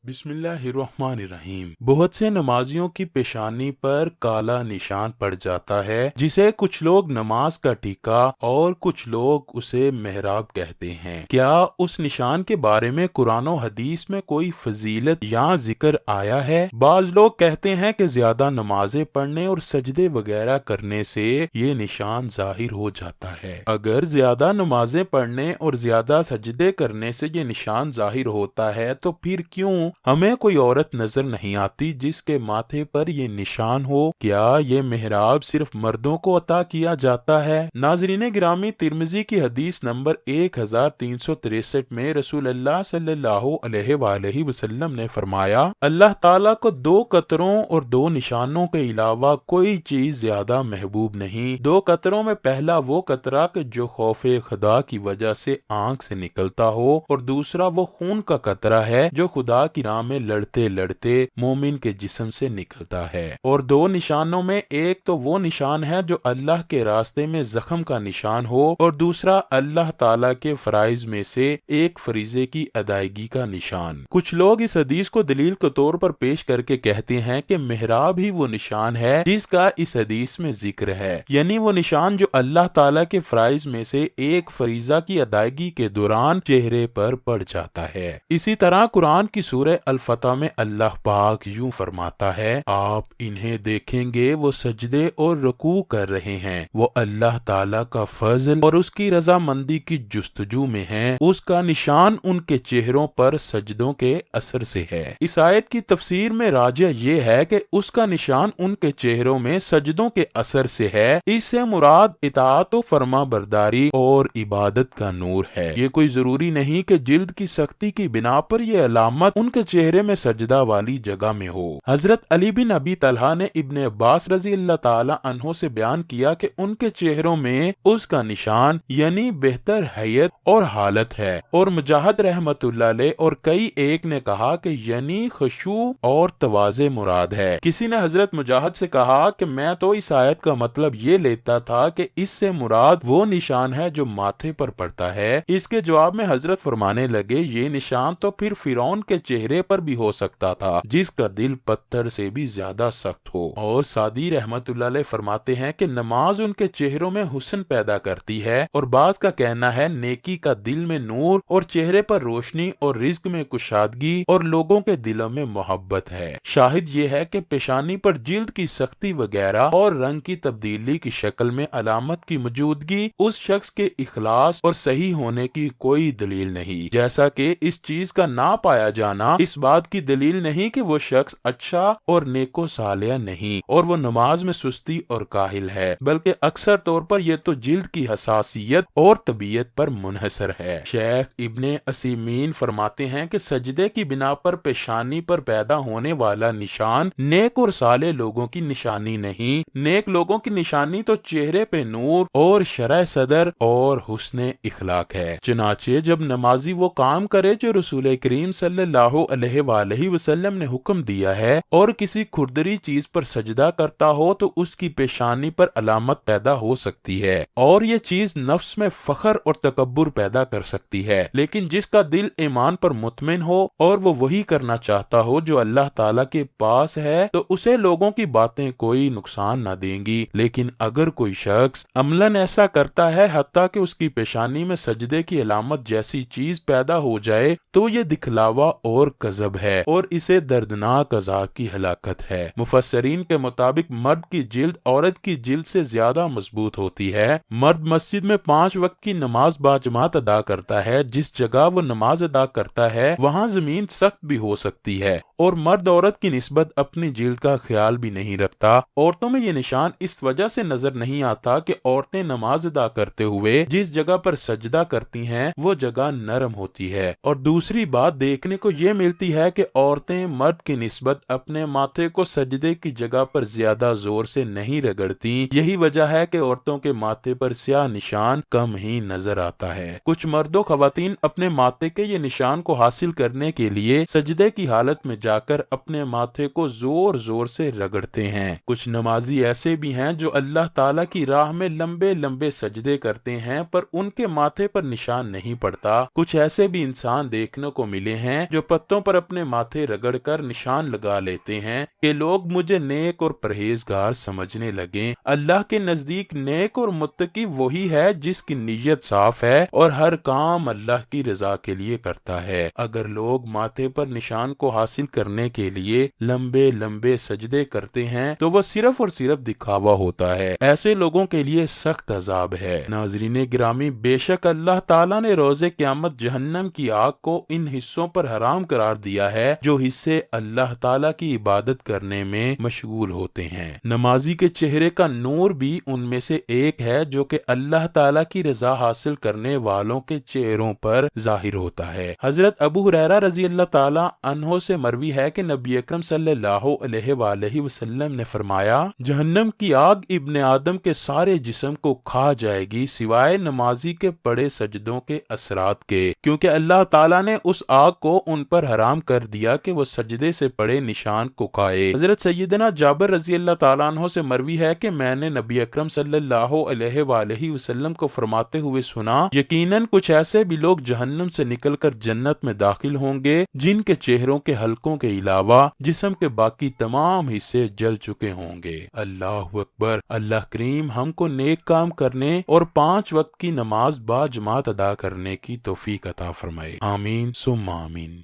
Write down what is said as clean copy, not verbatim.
बिस्मिल्लाहिर्रहमानिर्रहीम। बहुत से नमाजियों की पेशानी पर काला निशान पड़ जाता है, जिसे कुछ लोग नमाज का टीका और कुछ लोग उसे मेहराब कहते हैं। क्या उस निशान के बारे में कुरान और हदीस में कोई फजीलत या जिक्र आया है? बाज लोग कहते हैं कि ज्यादा नमाजें पढ़ने और सजदे वगैरह करने से ये निशान जाहिर हो जाता है। अगर ज्यादा नमाजें पढ़ने और ज्यादा सजदे करने से ये निशान जाहिर होता है, तो फिर क्यों हमें कोई औरत नजर नहीं आती जिसके माथे पर ये निशान हो? क्या ये मेहराब सिर्फ मर्दों को अता किया जाता है? नाज़रीन गिरामी, तिर्मिज़ी की हदीस नंबर 1363 में रसूल अल्लाह सल्लल्लाहु अलैहि वसल्लम ने फरमाया, अल्लाह ताला को दो कतरों और दो निशानों के अलावा कोई चीज ज्यादा महबूब नहीं। दो कतरों में पहला वो कतरा कि जो खौफे खुदा की वजह से आंख से निकलता हो, और दूसरा वो खून का कतरा है जो खुदा की राह में लड़ते लड़ते मोमिन के जिस्म से निकलता है। और दो निशानों में एक तो वो निशान है जो अल्लाह के रास्ते में जख्म का निशान हो, और दूसरा अल्लाह ताला के फराइज में से एक फरीजे की अदायगी का निशान। कुछ लोग इस हदीस को दलील के तौर पर पेश करके कहते हैं कि मेहराब ही वो निशान है जिसका इस हदीस में जिक्र है, यानी वो निशान जो अल्लाह ताला के फराइज में से एक फरीजा की अदायगी के दौरान चेहरे पर पड़ जाता है। इसी तरह कुरान की सूरह अल-फतह में अल्लाह पाक यूं फरमाता है, आप इन्हें देखेंगे वो सजदे और रुकू कर रहे हैं, वो अल्लाह ताला का फजल और उसकी रजामंदी की जुस्तजू में हैं, उसका निशान उनके चेहरों पर सजदों के असर से है। इस आयत की तफसीर में राजा ये है कि उसका निशान उनके चेहरों में सजदों के असर से है। इससे मुराद इताअत व फरमा बरदारी और इबादत का नूर है। ये कोई जरूरी नहीं कि जिल्द की सख्ती की बिना पर यह अलामत उनके चेहरे में सजदा वाली जगह में हो। हजरत अली बिन अबी तलहा ने इब्ने अब्बास रजी अल्लाह ताला अन्हो से बयान किया कि उनके चेहरों में उसका निशान यानी बेहतर हैयत और हालत है। और मुजाहिद रहमतुल्लाह अलैह और कई एक ने कहा कि यानी खुशू और तवाज़े मुराद है। किसी ने हजरत मुजाहिद से कहा कि मैं तो इस आयत का मतलब ये लेता था कि इससे मुराद वो निशान है जो माथे पर पड़ता है। इसके जवाब में हजरत फरमाने लगे, ये निशान तो फिर फिरौन के चेहरे पर भी हो सकता था जिसका दिल पत्थर से भी ज्यादा सख्त हो। और सादी रहमतुल्लाह अलैह फरमाते हैं कि नमाज उनके चेहरों में हुस्न पैदा करती है, और बाज का कहना है नेकी का दिल में नूर और चेहरे पर रोशनी और रिज्क में कुशादगी और लोगों के दिलों में मोहब्बत है। शाहिद ये है कि पेशानी पर जिल्द की सख्ती वगैरह और रंग की तब्दीली की शक्ल में अलामत की मौजूदगी उस शख्स के इखलास और सही होने की कोई दलील नहीं, जैसा कि इस चीज का ना पाया जाना इस बात की दलील नहीं कि वो शख्स अच्छा और नेको सालिया नहीं और वो नमाज में सुस्ती और काहिल है, बल्कि अक्सर तौर पर यह तो जिल्द की हसासियत और तबीयत पर मुनहसर है। शेख इब्ने असीमीन फरमाते हैं कि सजदे की बिना पर पेशानी पर पैदा होने वाला निशान नेक और साले लोगों की निशानी नहीं, नेक लोगों की निशानी तो चेहरे पे नूर और शरह सदर और हुस्ने इखलाक है। चुनाचे जब नमाजी वो काम करे जो रसूल करीम सल्लल्लाहु अलैहि वसल्लम ने हुक्म दिया है, और किसी खुरदरी चीज पर सजदा करता हो तो उसकी पेशानी पर अलामत पैदा हो सकती है, और ये चीज नफ्स में फखर और तकब्बुर पैदा कर सकती है। लेकिन जिसका दिल ईमान पर मुतमिन हो और वो वही करना चाहता हो जो अल्लाह ताला के पास है, तो उसे लोगों की बातें कोई नुकसान न देंगी। लेकिन अगर कोई शख्स अमलन ऐसा करता है हत्ता कि उसकी पेशानी में सजदे की अलामत जैसी चीज पैदा हो जाए, तो ये दिखलावा और कज़ब है और इसे दर्दनाक अज़ाब की हलाकत है। मुफस्सरीन के मुताबिक मर्द की जिल्द औरत की जिल्द से ज्यादा मजबूत होती है। मर्द मस्जिद में 5 वक्त की नमाज बाजमात अदा करता है। जिस जगह वो नमाज अदा करता है वहाँ जमीन सख्त भी हो सकती है, और मर्द औरत की निस्बत अपनी जिल्द का ख्याल भी नहीं रखता। औरतों में ये निशान इस वजह से नजर नहीं आता कि औरतें नमाज अदा करते हुए जिस जगह पर सजदा करती हैं वो जगह नरम होती है। और दूसरी बात देखने को ये मिलती है कि औरतें मर्द की निस्बत अपने माथे को सजदे की जगह पर ज्यादा जोर से नहीं रगड़ती। यही वजह है कि औरतों के माथे पर स्याह निशान कम ही नजर आता है। कुछ मर्दों खवातीन अपने माथे के ये निशान को हासिल करने के लिए सजदे की हालत में جا کر اپنے ماتھے کو زور زور سے رگڑتے ہیں۔ کچھ نمازی ایسے بھی ہیں جو اللہ تعالیٰ کی راہ میں لمبے لمبے سجدے کرتے ہیں پر ان کے ماتھے پر نشان نہیں پڑتا۔ کچھ ایسے بھی انسان دیکھنے کو ملے ہیں جو پتوں پر اپنے ماتھے رگڑ کر نشان لگا لیتے ہیں کہ لوگ مجھے نیک اور پرہیزگار سمجھنے لگیں۔ اللہ کے نزدیک نیک اور متقی وہی ہے جس کی نیت صاف ہے اور ہر کام اللہ کی رضا کے لیے کرتا ہے۔ اگر لوگ ماتھے پر نشان کو حاصل کرنے کے لیے لمبے لمبے سجدے کرتے ہیں تو وہ صرف اور صرف دکھاوا ہوتا ہے۔ ایسے لوگوں کے لیے سخت عذاب ہے۔ ناظرین گرامی، بے شک اللہ تعالیٰ نے روز قیامت جہنم کی آگ کو ان حصوں پر حرام قرار دیا ہے جو حصے اللہ تعالیٰ کی عبادت کرنے میں مشغول ہوتے ہیں۔ نمازی کے چہرے کا نور بھی ان میں سے ایک ہے جو کہ اللہ تعالیٰ کی رضا حاصل کرنے والوں کے چہروں پر ظاہر ہوتا ہے۔ حضرت ابو ہریرہ رضی اللہ تعالیٰ عنہ سے مروی ہے کہ نبی اکرم صلی اللہ علیہ وآلہ وسلم نے فرمایا، جہنم کی آگ ابن آدم کے سارے جسم کو کھا جائے گی سوائے نمازی کے پڑے سجدوں کے اثرات کے، کیونکہ اللہ تعالیٰ نے اس آگ کو ان پر حرام کر دیا کہ وہ سجدے سے پڑے نشان کو کھائے۔ حضرت سیدنا جابر رضی اللہ تعالیٰ عنہ سے مروی ہے کہ میں نے نبی اکرم صلی اللہ علیہ وآلہ وسلم کو فرماتے ہوئے سنا، یقیناً کچھ ایسے بھی لوگ جہنم سے نکل کر جنت میں داخل ہوں گے جن کے چہروں کے حلقوں کے علاوہ جسم کے باقی تمام حصے جل چکے ہوں گے۔ اللہ اکبر۔ اللہ کریم ہم کو نیک کام کرنے اور 5 وقت کی نماز با جماعت ادا کرنے کی توفیق عطا فرمائے۔ آمین ثم آمین۔